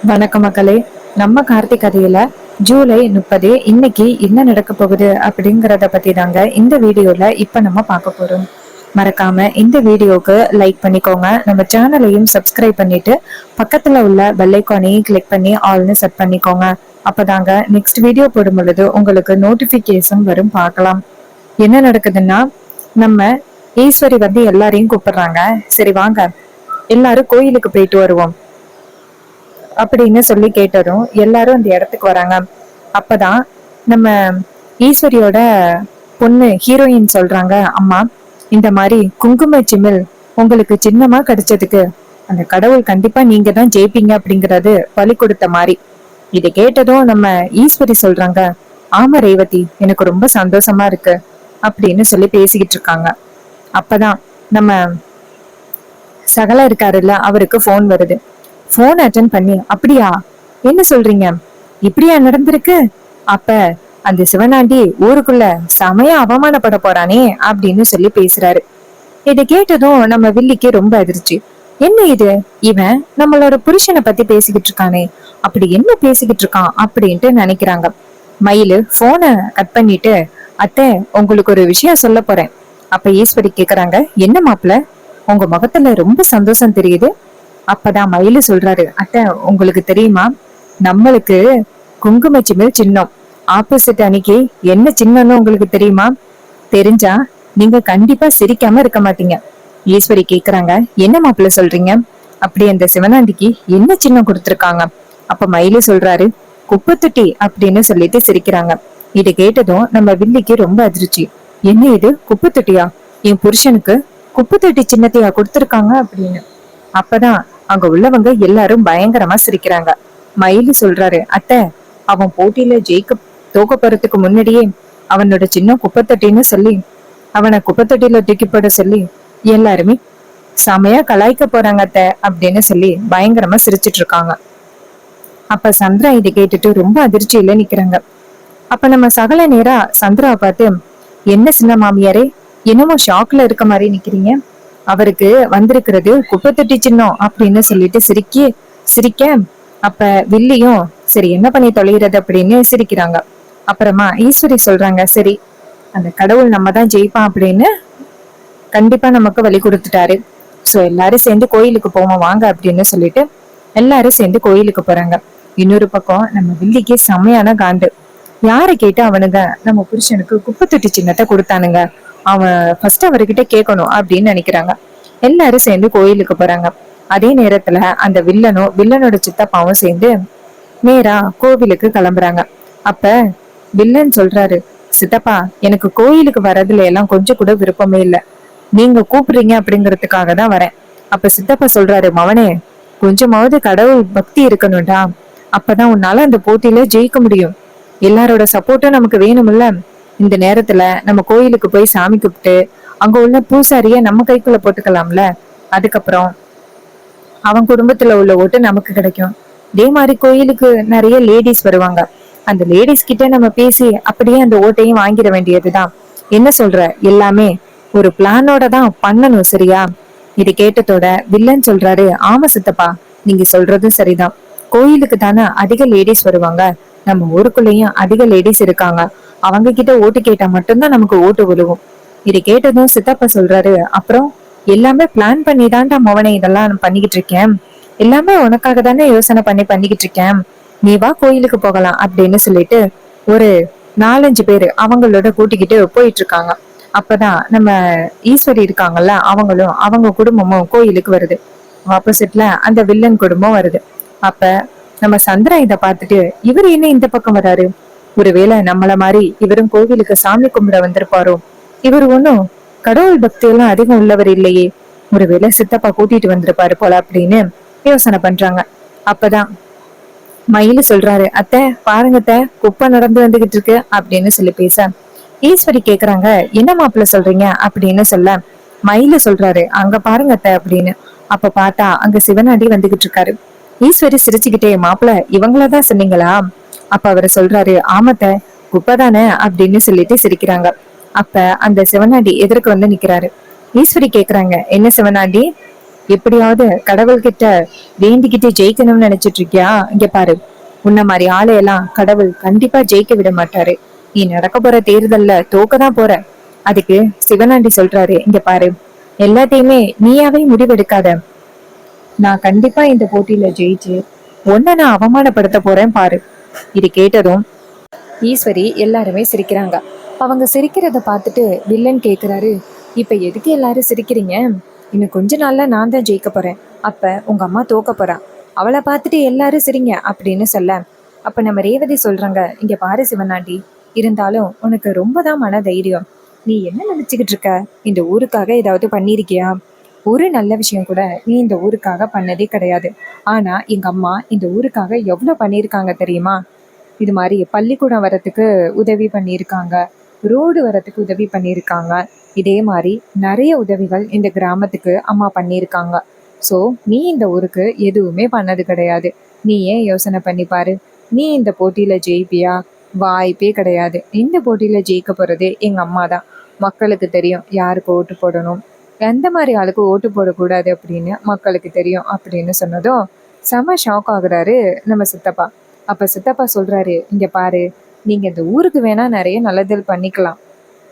வணக்க மக்களே. நம்ம கார்த்திக் கதையில ஜூலை 30 இன்னைக்கு என்ன நடக்க போகுது அப்படிங்கறத பத்தி தாங்க இந்த வீடியோல இப்ப நம்ம பார்க்க போறோம். மறக்காம இந்த வீடியோக்கு லைக் பண்ணிக்கோங்க. நம்ம சேனலையும் சப்ஸ்கிரைப் பண்ணிட்டு பக்கத்துல உள்ள பெல் ஐகானையும் கிளிக் பண்ணி ஆல்னு செட் பண்ணிக்கோங்க. அப்பதாங்க நெக்ஸ்ட் வீடியோ போடும் பொழுது உங்களுக்கு நோட்டிபிகேஷன் வரும். பார்க்கலாம் என்ன நடக்குதுன்னா, நம்ம ஈஸ்வரி வந்து எல்லாரையும் கூப்பிடுறாங்க. சரி வாங்க எல்லாரும் கோயிலுக்கு போயிட்டு வருவோம் அப்படின்னு சொல்லி கேட்டதும் எல்லாரும் அந்த இடத்துக்கு வராங்க. அப்பதான் நம்ம ஈஸ்வரியோட பொண்ணு ஹீரோயின் சொல்றாங்க, அம்மா இந்த மாதிரி குங்கும சிமிழ் உங்களுக்கு சின்னமா கிடைச்சதுக்கு அந்த கடவுள் கண்டிப்பா நீங்க தான் ஜெயிப்பீங்க அப்படிங்கறது பலி கொடுத்த மாதிரி. இதை கேட்டதும் நம்ம ஈஸ்வரி சொல்றாங்க, ஆமா ரேவதி, எனக்கு ரொம்ப சந்தோஷமா இருக்கு அப்படின்னு சொல்லி பேசிக்கிட்டு இருக்காங்க. அப்பதான் நம்ம சகல இருக்காருல்ல, அவருக்கு போன் வருது. போன் அட்டன் பண்ணி, அப்படியா, என்ன சொல்றீங்க, இப்படியா நடந்திருக்கு? அப்ப அந்த சிவனாண்டி ஊருக்குள்ள செமையா அவமானப்பட போறானே அப்படின்னு சொல்லி பேசுறாரு. இதை கேட்டதும் நம்ம வில்லிக்கு ரொம்ப அதிர்ச்சி. என்ன இது, இவன் நம்மளோட புருஷனை பத்தி பேசிக்கிட்டு இருக்கானே, அப்படி என்ன பேசிக்கிட்டு இருக்கான் அப்படின்ட்டு நினைக்கிறாங்க. மயிலு போனை கட் பண்ணிட்டு, அத்தை உங்களுக்கு ஒரு விஷயம் சொல்ல போறேன். அப்ப ஈஸ்வரி கேக்குறாங்க, என்ன மாப்பிள்ள, உங்க முகத்துல ரொம்ப சந்தோஷம் தெரியுது. அப்பதான் மயிலு சொல்றாரு, அத்தை உங்களுக்கு தெரியுமா, நம்மளுக்கு குங்கும சிமிழ் சின்னம், ஆப்போசிட் அன்னைக்கு என்ன சின்னம்னு உங்களுக்கு தெரியுமா? தெரிஞ்சா நீங்க கண்டிப்பா சிரிக்காம இருக்க மாட்டீங்க. ஈஸ்வரி கேக்குறாங்க, என்ன மாப்பிள்ள சொல்றீங்க, அப்படி அந்த சிவனாண்டிக்கு என்ன சின்னம் கொடுத்திருக்காங்க? அப்ப மயிலு சொல்றாரு, குப்பத்தொட்டி அப்படின்னு சொல்லிட்டு சிரிக்கிறாங்க. இதை கேட்டதும் நம்ம வில்லிக்கு ரொம்ப அதிர்ச்சி. என்ன இது, குப்பத்தொட்டியா? என் புருஷனுக்கு குப்பத்தொட்டி சின்னத்தையா கொடுத்திருக்காங்க அப்படின்னு. அப்பதான் அங்க உள்ளவங்க எல்லாரும் பயங்கரமா சிரிக்கிறாங்க. மயிலு சொல்றாரு, அத்தை அவன் போட்டியில தோக்க போறதுக்கு முன்னாடியே அவனோட சின்ன குப்பத்தட்டின்னு சொல்லி அவனை குப்பத்தொட்டியில தூக்கி போட சொல்லி எல்லாருமே செமையா கலாய்க்க போறாங்க அத்தை அப்படின்னு சொல்லி பயங்கரமா சிரிச்சிட்டு இருக்காங்க. அப்ப சந்திரா இதை கேட்டுட்டு ரொம்ப அதிர்ச்சியில நிக்கிறாங்க. அப்ப நம்ம சகல நேரா சந்திராவை பார்த்து, என்ன சின்ன மாமியாரே, என்னமோ ஷாக்ல இருக்க மாதிரி நிக்கிறீங்க, அவருக்கு வந்திருக்கிறது குப்பத்தொட்டி சின்னம் அப்படின்னு சொல்லிட்டு சிரிக்க அப்ப வில்லியும் சரி என்ன பண்ணி தொலைகிறது அப்படின்னு சிரிக்கிறாங்க. அப்புறமா ஈஸ்வரி சொல்றாங்க, சரி அந்த கடவுள் நம்ம தான் ஜெயிப்பான் அப்படின்னு கண்டிப்பா நமக்கு வழி கொடுத்துட்டாரு. சோ எல்லாரும் சேர்ந்து கோயிலுக்கு போவோம் வாங்க அப்படின்னு சொல்லிட்டு எல்லாரும் சேர்ந்து கோயிலுக்கு போறாங்க. இன்னொரு பக்கம் நம்ம வில்லிக்கு செம்மையான காண்டு. யாரை கேட்டு அவனுங்க நம்ம புருஷனுக்கு குப்பத்தொட்டி சின்னத்தை கொடுத்தானுங்க, அவன் ஃபர்ஸ்ட் அவர்கிட்ட கேட்கணும் அப்படின்னு நினைக்கிறாங்க. எல்லாரும் சேர்ந்து கோயிலுக்கு போறாங்க. அதே நேரத்துல அந்த வில்லனோட சித்தப்பாவும் சேர்ந்து நேரா கோவிலுக்கு கிளம்புறாங்க. அப்ப வில்லன் சொல்றாரு, சித்தப்பா எனக்கு கோயிலுக்கு வர்றதுல எல்லாம் கொஞ்சம் கூட விருப்பமே இல்ல, நீங்க கூப்பிடுறீங்க அப்படிங்கறதுக்காக தான் வரேன். அப்ப சித்தப்பா சொல்றாரு, மவனே கொஞ்சமாவது கடவுள் பக்தி இருக்கணும்டா, அப்பதான் உன்னால அந்த போட்டியில ஜெயிக்க முடியும். எல்லாரோட சப்போர்ட்டும் நமக்கு வேணும்ல. இந்த நேரத்துல நம்ம கோயிலுக்கு போய் சாமி கும்பிட்டு அங்க உள்ள பூசாரிய நம்ம கைக்குள்ள போட்டுக்கலாம்ல. அதுக்கப்புறம் அவன் குடும்பத்துல உள்ள ஓட்டு நமக்கு கிடைக்கும். இதே மாதிரி கோயிலுக்கு நிறைய லேடிஸ் வருவாங்க. அந்த லேடிஸ் கிட்ட நம்ம பேசி அப்படியே அந்த ஓட்டையும் வாங்கிட வேண்டியதுதான். என்ன சொல்ற, எல்லாமே ஒரு பிளானோட தான் பண்ணணும், சரியா? இது கேட்டதோட வில்லன் சொல்றாரு, ஆமா சித்தப்பா, நீங்க சொல்றதும் சரிதான். கோயிலுக்கு தானே அதிக லேடிஸ் வருவாங்க, நம்ம ஊருக்குள்ளேயும் அதிக லேடிஸ் இருக்காங்க, அவங்க கிட்ட ஓட்டு கேட்டா மட்டும்தான் நமக்கு ஓட்டு விழுவும். இது கேட்டதும் சித்தப்பா சொல்றாரு, அப்புறம் எல்லாமே பிளான் பண்ணி தான்டா மோவனை இதெல்லாம் பண்ணிக்கிட்டு இருக்கேன், எல்லாமே உனக்காக தானே யோசனை பண்ணிக்கிட்டு இருக்கேன், நீ வா கோயிலுக்கு போகலாம் அப்படின்னு சொல்லிட்டு ஒரு 4-5 பேரு அவங்களோட கூட்டிக்கிட்டு போயிட்டு இருக்காங்க. அப்பதான் நம்ம ஈஸ்வரி இருக்காங்கல்ல, அவங்களும் அவங்க குடும்பமும் கோயிலுக்கு வருது. ஆப்போசிட்ல அந்த வில்லன் குடும்பம் வருது. அப்ப நம்ம சந்திரா இத பார்த்துட்டு, இவர் என்ன இந்த பக்கம் வராரு, ஒருவேளை நம்மள மாதிரி இவரும் கோவிலுக்கு சாமி கும்பிட வந்திருப்பாரோ, இவர் ஒன்னும் கடவுள் பக்தி எல்லாம் அதிகம் உள்ளவர் இல்லையே, ஒருவேளை சித்தப்பா கூட்டிட்டு வந்திருப்பாரு போல அப்படின்னு யோசனை பண்றாங்க. அப்பதான் மயிலு சொல்றாரு, அத்தை பாருங்க அத்தை, குப்பை நடந்து வந்துகிட்டு இருக்கு அப்படின்னு சொல்லி பேச ஈஸ்வரி கேக்குறாங்க, என்ன மாப்பிள்ள சொல்றீங்க அப்படின்னு சொல்ல மயிலு சொல்றாரு, அங்க பாருங்க அத்தை அப்படின்னு. அப்ப பார்த்தா அங்க சிவனாண்டி வந்துகிட்டு இருக்காரு. ஈஸ்வரி சிரிச்சுக்கிட்டே, மாப்பிள்ள இவங்களதான் சொன்னீங்களா? அப்ப அவரு சொல்றாரு, ஆமத்த குப்பைதானே அப்படின்னு சொல்லிட்டு சிரிக்கிறாங்க. அப்ப அந்த சிவனாண்டி எதிர்க்கு வந்து நிக்கிறாரு. ஈஸ்வரி கேக்குறாங்க, என்ன சிவனாண்டி, எப்படியாவது கடவுள்கிட்ட வேண்டிக்கிட்டு ஜெயிக்கணும்னு நினைச்சிட்டு இருக்கியா? இங்க பாரு, உன்ன மாதிரி ஆளையெல்லாம் கடவுள் கண்டிப்பா ஜெயிக்க விட மாட்டாரு. நீ நடக்க போற தேர்தல்ல தோக்கதான் போற. அதுக்கு சிவனாண்டி சொல்றாரு, இங்க பாரு, எல்லாத்தையுமே நீயாவே முடிவெடுக்காத. நான் கண்டிப்பா இந்த போட்டியில ஜெயிச்சு உன்னை நான் அவமானப்படுத்த போறேன் பாரு. இது கேட்டதும் ஈஸ்வரி எல்லாருமே சிரிக்கிறாங்க. அவங்க சிரிக்கிறத பார்த்துட்டு வில்லன் கேக்குறாரு, இப்ப எதுக்கு எல்லாரும் சிரிக்கிறீங்க? இன்னும் கொஞ்ச நாள்ல நான் தான் ஜெயிக்க போறேன். அப்ப உங்க அம்மா தோக்க போறா. அவளை பார்த்துட்டு எல்லாரும் சிரிங்க அப்படின்னு சொல்ல, அப்ப நம்ம ரேவதி சொல்றாங்க, இங்க பாரு சிவனாண்டி, இருந்தாலும் உனக்கு ரொம்ப தான் மன தைரியம். நீ என்ன நினைச்சுக்கிட்டு இருக்க? இந்த ஊருக்காக ஏதாவது பண்ணிருக்கியா? ஒரு நல்ல விஷயம் கூட நீ இந்த ஊருக்காக பண்ணதே கிடையாது. ஆனா எங்க அம்மா இந்த ஊருக்காக எவ்வளவு பண்ணியிருக்காங்க தெரியுமா? இது மாதிரி பள்ளிக்கூடம் வரத்துக்கு உதவி பண்ணியிருக்காங்க, ரோடு வரத்துக்கு உதவி பண்ணியிருக்காங்க. இதே மாதிரி நிறைய உதவிகள் இந்த கிராமத்துக்கு அம்மா பண்ணியிருக்காங்க. ஸோ நீ இந்த ஊருக்கு எதுவுமே பண்ணது கிடையாது. நீ ஏன் யோசனை பண்ணி பாரு, நீ இந்த போட்டியில ஜெயிப்பியா? வாய்ப்பே கிடையாது. இந்த போட்டியில ஜெயிக்க போறதே எங்க அம்மா தான். மக்களுக்கு தெரியும் யாருக்கு ஓட்டு போடணும், எந்த மாதிரி ஆளுக்கு ஓட்டு போடக்கூடாது அப்படின்னு மக்களுக்கு தெரியும் அப்படின்னு சொன்னதும் செம ஷாக் ஆகுறாரு நம்ம சித்தப்பா. அப்ப சித்தப்பா சொல்றாரு, இங்க பாரு, நீங்க இந்த ஊருக்கு வேணா நிறைய நல்லது பண்ணிக்கலாம்.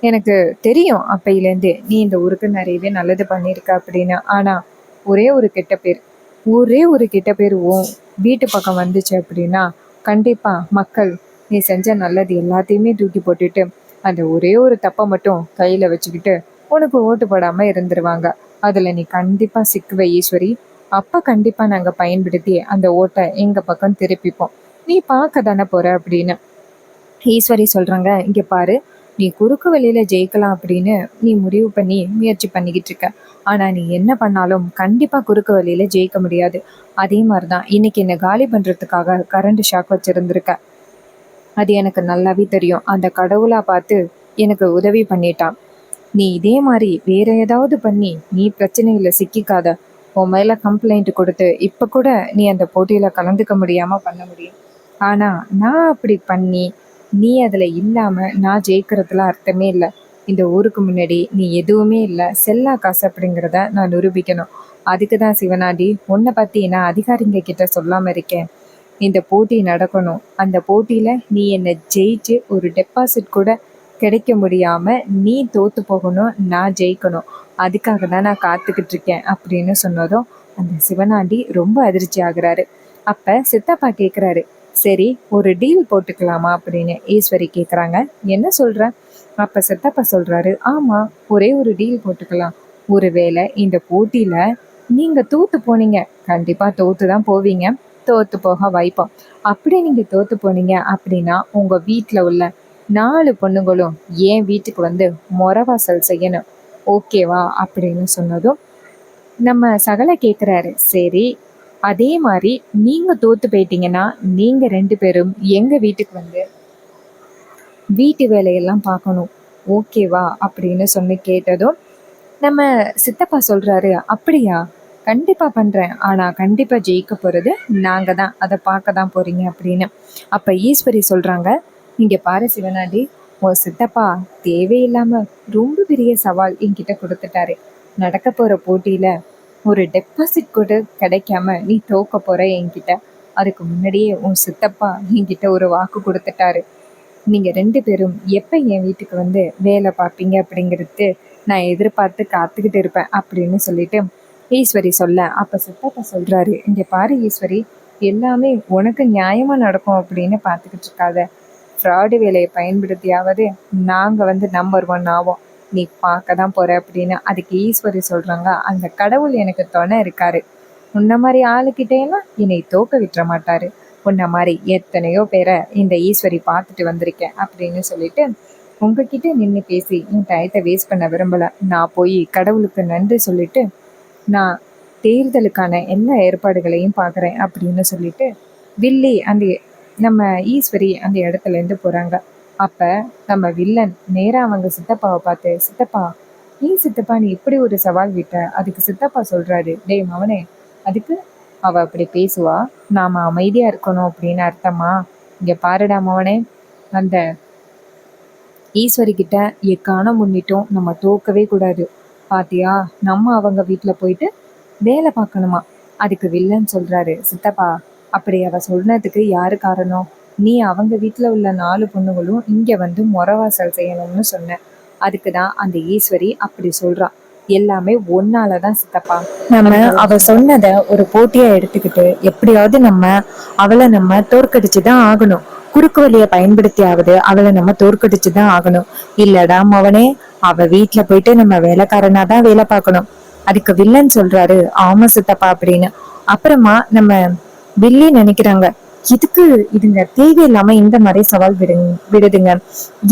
எனக்கு தெரியும் அப்பையிலேருந்து நீ இந்த ஊருக்கு நிறையவே நல்லது பண்ணியிருக்க அப்படின்னு. ஆனா ஒரே ஒரு கெட்ட பேர், ஒரே ஒரு கெட்ட பேர் உன் வீட்டு பக்கம் வந்துச்சு அப்படின்னா கண்டிப்பா மக்கள் நீ செஞ்ச நல்லது எல்லாத்தையுமே தூக்கி போட்டுட்டு அந்த ஒரே ஒரு தப்பை மட்டும் கையில வச்சுக்கிட்டு உனக்கு ஓட்டு போடாம இருந்துருவாங்க. அதுல நீ கண்டிப்பா சிக்குவ ஈஸ்வரி. அப்ப கண்டிப்பா நாங்க பயன்படுத்தி அந்த ஓட்டை எங்க பக்கம் திருப்பிப்போம். நீ பார்க்க தானே போற அப்படின்னு ஈஸ்வரி சொல்றாங்க, இங்க பாரு, நீ குறுக்கு வழியில ஜெயிக்கலாம் அப்படின்னு நீ முடிவு பண்ணி முயற்சி பண்ணிக்கிட்டு இருக்க. ஆனா நீ என்ன பண்ணாலும் கண்டிப்பா குறுக்கு வழியில ஜெயிக்க முடியாது. அதே மாதிரிதான் இன்னைக்கு என்ன காலி பண்றதுக்காக கரண்ட் ஷாக் வச்சிருந்திருக்க. அது எனக்கு நல்லாவே தெரியும். அந்த கடவுளா பார்த்து எனக்கு உதவி பண்ணிட்டான். நீ இதே மாதிரி வேற ஏதாவது பண்ணி நீ பிரச்சனையில சிக்கிக்காத. உன் மேல கம்ப்ளைண்ட் கொடுத்து இப்ப கூட நீ அந்த போட்டியில கலந்துக்க முடியாம பண்ண முடியும். ஆனா நான் அப்படி பண்ணி நீ அதுல இல்லாம நான் ஜெயிக்கிறதுல அர்த்தமே இல்லை. இந்த ஊருக்கு முன்னாடி நீ எதுவுமே இல்லை, செல்லா காசு அப்படிங்கிறத நான் நிரூபிக்கணும். அதுக்கு தான் சிவனாண்டி உன்னை பத்தி நான் அதிகாரிங்க கிட்ட சொல்லாம இருக்கேன். இந்த போட்டி நடக்கணும். அந்த போட்டியில நீ என்னை ஜெயிச்சு ஒரு டெபாசிட் கூட கிடைக்க முடியாம நீ தோத்து போகணும், நான் ஜெயிக்கணும். அதுக்காக தான் நான் காத்துக்கிட்டு இருக்கேன் அப்படின்னு சொன்னதும் அந்த சிவனாண்டி ரொம்ப அதிர்ச்சி ஆகுறாரு. அப்ப சித்தப்பா கேக்குறாரு, சரி ஒரு டீல் போட்டுக்கலாமா அப்படின்னு ஈஸ்வரி கேக்குறாங்க. என்ன சொல்ற? அப்ப சித்தப்பா சொல்றாரு, ஆமா, ஒரே ஒரு டீல் போட்டுக்கலாம். ஒருவேளை இந்த போட்டியில நீங்க தோத்து போனீங்க, கண்டிப்பா தோத்து தான் போவீங்க, தோத்து போக வாய்ப்போம். அப்படி நீங்க தோத்து போனீங்க அப்படின்னா உங்க வீட்டுல உள்ள 4 பொண்ணுங்களும் என் வீட்டுக்கு வந்து மொறவாசல் செய்யணும், ஓகேவா அப்படின்னு சொன்னதும் நம்ம சகல கேக்குறாரு, சரி அதே மாதிரி நீங்க தோத்து போயிட்டீங்கன்னா நீங்க 2 பேரும் எங்க வீட்டுக்கு வந்து வீட்டு வேலையெல்லாம் பார்க்கணும், ஓகேவா அப்படின்னு சொல்லி கேட்டதும் நம்ம சித்தப்பா சொல்றாரு, அப்படியா, கண்டிப்பா பண்றேன். ஆனா கண்டிப்பா ஜெயிக்க போறது நாங்க தான், அதை பார்க்க தான் போறீங்க அப்படின்னு. அப்ப ஈஸ்வரி சொல்றாங்க, இங்க பாரு சிவனாண்டி, உன் சித்தப்பா தேவையில்லாம ரொம்ப பெரிய சவால் என்கிட்ட கொடுத்துட்டாரு. நடக்க போற போட்டியில ஒரு டெபாசிட் கூட கிடைக்காம நீ தோக்க போற என்கிட்ட. அதுக்கு முன்னாடியே உன் சித்தப்பா என்கிட்ட ஒரு வாக்கு கொடுத்துட்டாரு. நீங்க 2 பேரும் எப்ப என் வீட்டுக்கு வந்து வேலை பார்ப்பீங்க அப்படிங்கிறது நான் எதிர்பார்த்து காத்துக்கிட்டு இருப்பேன் அப்படின்னு சொல்லிட்டு ஈஸ்வரி சொல்ல, அப்ப சித்தப்பா சொல்றாரு, இங்க பாரு ஈஸ்வரி, எல்லாமே உனக்கு நியாயமா நடக்கும் அப்படின்னு பார்த்துக்கிட்டு இருக்காத. ஃப்ராடு வேலையை பயன்படுத்தியாவது நாங்க வந்து நம்பர் 1 ஆவோம். நீ பார்க்க தான் போற அப்படின்னு. அதுக்கு ஈஸ்வரி சொல்றாங்க, அந்த கடவுள் எனக்கு துணை இருக்காரு. உன்ன மாதிரி ஆளுக்கிட்டேலாம் என்னை தோக்க விட்டுற மாட்டாரு. உன்ன மாதிரி எத்தனையோ பேரை இந்த ஈஸ்வரி பார்த்துட்டு வந்திருக்கேன் அப்படின்னு சொல்லிட்டு, உங்ககிட்ட நின்று பேசி என் டயத்தை வேஸ்ட் பண்ண விரும்பல. நான் போய் கடவுளுக்கு நன்றி சொல்லிட்டு நான் தேர்தலுக்கான எல்லா ஏற்பாடுகளையும் பார்க்குறேன் அப்படின்னு சொல்லிட்டு வில்லி அந்த நம்ம ஈஸ்வரி அந்த இடத்துல இருந்து போறாங்க. அப்ப நம்ம வில்லன் நேரா அவங்க சித்தப்பாவை பார்த்து, சித்தப்பா, ஏன் சித்தப்பா நீ இப்படி ஒரு சவால் விட்ட? அதுக்கு சித்தப்பா சொல்றாரு, டேய் மவனே, அதுக்கு அவ அப்படி பேசுவா, நாம அமைதியா இருக்கணும் அப்படின்னு அர்த்தமா? இங்க பாருடா மவனே, அந்த ஈஸ்வரி கிட்ட எக்கான முன்னிட்டும் நம்ம தோக்கவே கூடாது. பாத்தியா, நம்ம அவங்க வீட்டுல போயிட்டு வேலை பார்க்கணுமா. அதுக்கு வில்லன் சொல்றாரு, சித்தப்பா அப்படி அவ சொன்னதுக்கு யாரு காரணம்? நீ அவங்க வீட்டுல உள்ள 4 பொண்ணுகளும் இங்க வந்து மொறவாசல் செய்யணும்னு சொன்ன. அதுக்கு தான் அந்த ஈஸ்வரி அப்படி சொல்றா. எல்லாமே ஒன்னாலதான் சித்தப்பா. நம்ம அவ சொன்னதை ஒரு போட்டியா எடுத்துக்கிட்டு எப்படியாவது அவளை தோற்கடிச்சுதான் ஆகணும். குறுக்கு வழியை பயன்படுத்தியாவது அவளை நம்ம தோற்கடிச்சுதான் ஆகணும். இல்லடா மவனே, அவ வீட்டுல போயிட்டு நம்ம வேலைக்காரனாதான் வேலை பார்க்கணும். அதுக்கு வில்லன் சொல்றாரு, ஆமா சித்தப்பா அப்படின்னு. அப்புறமா நம்ம வில்லி நினைக்கிறாங்க, இதுக்கு இதுங்க தேவையில்லாம இந்த மாதிரி சவால் விடுதுங்க.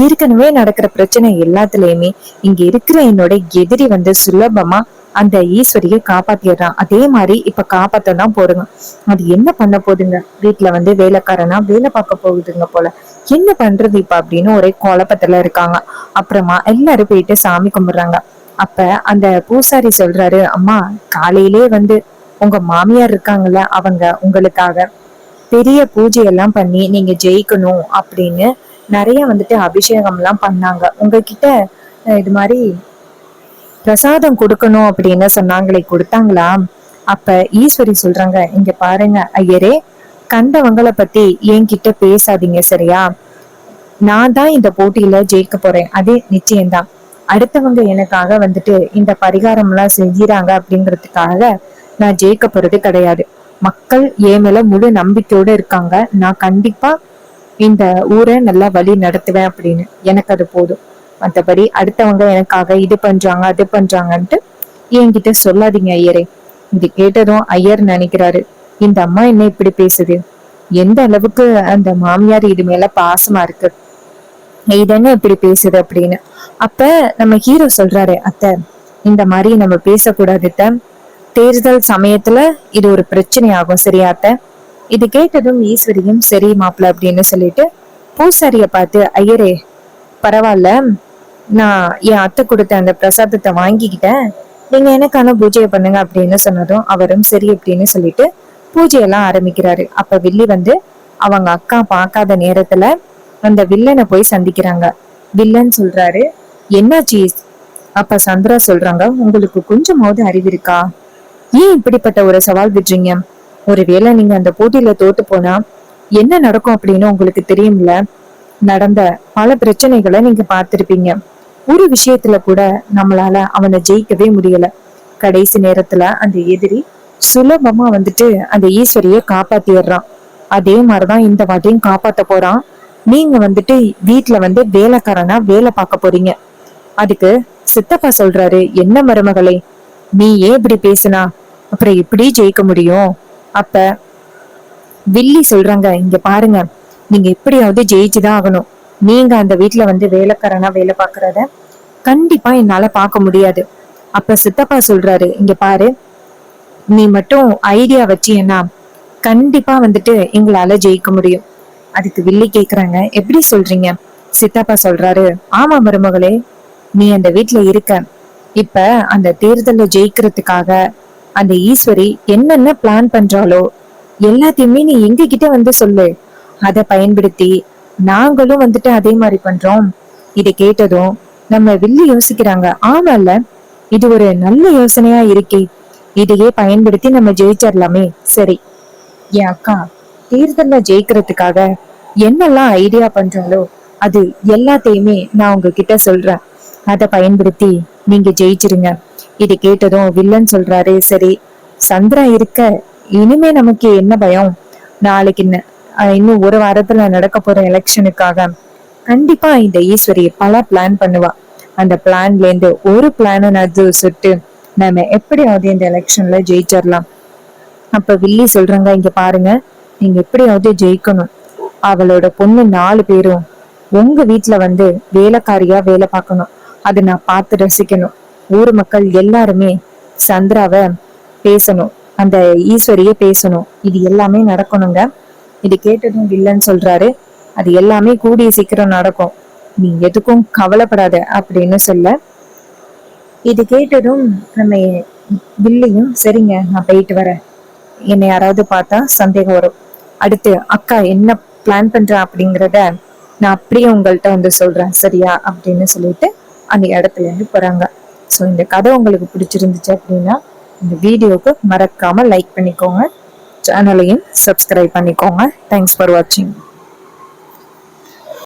ஏற்கனவே நடக்கிற பிரச்சனை எல்லாத்துலயுமே இங்க இருக்கிற என்னோட எதிரி வந்து சுலபமா அந்த ஈஸ்வரியை காப்பாத்திடுறான். அதே மாதிரி இப்ப காப்பாத்தான் போடுங்க. அது என்ன பண்ண போகுதுங்க? வீட்டுல வந்து வேலைக்காரனா வேலை பார்க்க போகுதுங்க போல. என்ன பண்றது இப்ப அப்படின்னு ஒரே குழப்பத்துல இருக்காங்க. அப்புறமா எல்லாரும் போயிட்டு சாமி கும்பிடுறாங்க. அப்ப அந்த பூசாரி சொல்றாரு, அம்மா காலையிலே வந்து உங்க மாமியார் இருக்காங்கல்ல, அவங்க உங்களுக்காக பெரிய பூஜை எல்லாம் பண்ணி நீங்க ஜெயிக்கணும் அப்படின்னு நிறைய வந்துட்டு அபிஷேகம் எல்லாம் பண்ணாங்க. உங்ககிட்ட இது மாதிரி பிரசாதம் கொடுக்கணும் அப்படின்னு சொன்னாங்களே, கொடுத்தாங்களா? அப்ப ஈஸ்வரி சொல்றாங்க, இங்க பாருங்க ஐயரே, கண்டவங்களை பத்தி என்கிட்ட பேசாதீங்க சரியா? நான் தான் இந்த போட்டியில ஜெயிக்க போறேன், அது நிச்சயம்தான். அடுத்தவங்க எனக்காக வந்துட்டு இந்த பரிகாரம் எல்லாம் செஞ்சிறாங்க அப்படிங்கிறதுக்காக நான் ஜெயிக்க போறது கிடையாது. மக்கள் என் மேல முழு நம்பிக்கையோட இருக்காங்க. நான் கண்டிப்பா இந்த ஊரை நல்லா வழி நடத்துவேன் அப்படின்னு எனக்கு அது போதும். மற்றபடி அடுத்தவங்க எனக்காக இது பண்றாங்க அது பண்றாங்கன்ட்டு என்கிட்ட சொல்லாதீங்க ஐயரே. இது கேட்டதும் ஐயர் நினைக்கிறாரு, இந்த அம்மா என்ன இப்படி பேசுது? எந்த அளவுக்கு அந்த மாமியார் இது மேல பாசமா இருக்கு, இதென்ன இப்படி பேசுது அப்படின்னு. அப்ப நம்ம ஹீரோ சொல்றாரு, அத்தை இந்த மாதிரி நம்ம பேசக்கூடாது, தேர்தல் சமயத்துல இது ஒரு பிரச்சனை ஆகும் சரியா அத்தை? இது கேட்டதும் ஈஸ்வரியும் சரி மாப்பிள்ள அப்படின்னு சொல்லிட்டு பூசாரிய பார்த்து, ஐயரே பரவாயில்ல, நான் என் அத்தை கொடுத்த அந்த பிரசாதத்தை வாங்கிக்கிட்டேன், நீங்க எனக்கான பூஜையை பண்ணுங்க அப்படின்னு சொன்னதும் அவரும் சரி அப்படின்னு சொல்லிட்டு பூஜையெல்லாம் ஆரம்பிக்கிறாரு. அப்ப வில்லி வந்து அவங்க அக்கா பார்க்காத நேரத்துல அந்த வில்லனை போய் சந்திக்கிறாங்க. வில்லன் சொல்றாரு, என்னாச்சு? அப்ப சந்திரா சொல்றாங்க, உங்களுக்கு கொஞ்சமாவது அறிவு இருக்கா? ஏன் இப்படிப்பட்ட ஒரு சவால் விடுறீங்க? ஒருவேளை நீங்க அந்த போட்டியில தோத்து போனா என்ன நடக்கும் அப்படின்னு உங்களுக்கு தெரியும்ல. நடந்த பல பிரச்சனைகளை நீங்க பார்த்திருப்பீங்க. ஒரு விஷயத்துல கூட நம்மளால அவனை ஜெயிக்கவே முடியல. கடைசி நேரத்துல அந்த எதிரி சுலபமா வந்துட்டு அந்த ஈஸ்வரிய காப்பாத்திடுறான். அதே மாதிரிதான் இந்த வாட்டியும் காப்பாத்த போறான். நீங்க வந்துட்டு வீட்டுல வந்து வேலைக்காரனா வேலை பார்க்க போறீங்க. அதுக்கு சித்தப்பா சொல்றாரு, என்ன மருமகளே, நீ ஏன் இப்படி பேசுனா அப்புறம் எப்படி ஜெயிக்க முடியும்? அப்ப வில்லி சொல்றாங்க, இங்க பாருங்க, நீங்க எப்படியாவது ஜெயிச்சுதான் ஆகணும். நீங்க அந்த வீட்டுல வந்து வேலைக்காரனா வேலை பார்க்கறத கண்டிப்பா என்னால பார்க்க முடியாது. அப்ப சித்தப்பா சொல்றாரு, இங்க பாரு, நீ மட்டும் ஐடியா வச்சியன்னா கண்டிப்பா வந்துட்டு எங்களால ஜெயிக்க முடியும். அதுக்கு வில்லி கேக்குறாங்க, எப்படி சொல்றீங்க? சித்தப்பா சொல்றாரு, ஆமா மருமகளே, நீ அந்த வீட்டுல இருக்க. இப்ப அந்த தேர்தல ஜெயிக்கிறதுக்காக அந்த ஈஸ்வரி என்னென்ன பிளான் பண்றாளோ எல்லாத்தையுமே நீ எங்க கிட்ட வந்து சொல்லு. அதை பயன்படுத்தி நாங்களும் வந்துட்டு அதே மாதிரி பண்றோம். இதை கேட்டதும் நம்ம வில்லி யோசிக்கிறாங்க, ஆமால, இது ஒரு நல்ல யோசனையா இருக்கே, இதையே பயன்படுத்தி நம்ம ஜெயிச்சிடலாமே. சரி, என் அக்கா தேர்தல்ல ஜெயிக்கிறதுக்காக என்னெல்லாம் ஐடியா பண்றாளோ அது எல்லாத்தையுமே நான் உங்ககிட்ட சொல்றேன். அதை பயன்படுத்தி நீங்க ஜெயிச்சிருங்க. இது கேட்டதும் வில்லன் சொல்றாரு, சரி சந்திரா இருக்க இனிமே நமக்கு என்ன பயம்? நாளைக்கு இன்னும் ஒரு வாரத்துல நடக்க போற எலெக்ஷனுக்காக கண்டிப்பா இந்த ஈஸ்வரி பல பிளான் பண்ணுவா. அந்த பிளான்ல இருந்து ஒரு பிளான நது சுட்டு நம்ம எப்படியாவது இந்த எலெக்ஷன்ல ஜெயிச்சிடலாம். அப்ப வில்லி சொல்றாங்க, இங்க பாருங்க, நீங்க எப்படியாவது ஜெயிக்கணும். அவளோட பொண்ணு 4 பேரும் உங்க வீட்டுல வந்து வேலைக்காரியா வேலை பார்க்கணும். அதை நான் பார்த்து ரசிக்கணும். ஊர் மக்கள் எல்லாருமே சந்திராவை பேசணும், அந்த ஈஸ்வரிய பேசணும். இது எல்லாமே நடக்கணுங்க. இது கேட்டதும் வில்லன் சொல்றாரு, அது எல்லாமே கூடிய சீக்கிரம் நடக்கும், நீ எதுக்கும் கவலைப்படாத அப்படின்னு சொல்ல. இது கேட்டதும் நம்ம வில்லியும், சரிங்க நான் போயிட்டு வரேன், என்னை யாராவது பார்த்தா சந்தேகம் வரும், அடுத்து அக்கா என்ன பிளான் பண்றேன் அப்படிங்கிறத நான் அப்படியே உங்கள்கிட்ட வந்து சொல்றேன் சரியா அப்படின்னு சொல்லிட்டு அந்த இடத்துல இருந்து போறாங்க. ஸோ இந்த கதை உங்களுக்கு பிடிச்சிருந்துச்சு அப்படின்னா இந்த வீடியோக்கு மறக்காம லைக் பண்ணிக்கோங்க, சேனலையும் சப்ஸ்கிரைப் பண்ணிக்கோங்க. தேங்க்ஸ் ஃபார் வாட்சிங்.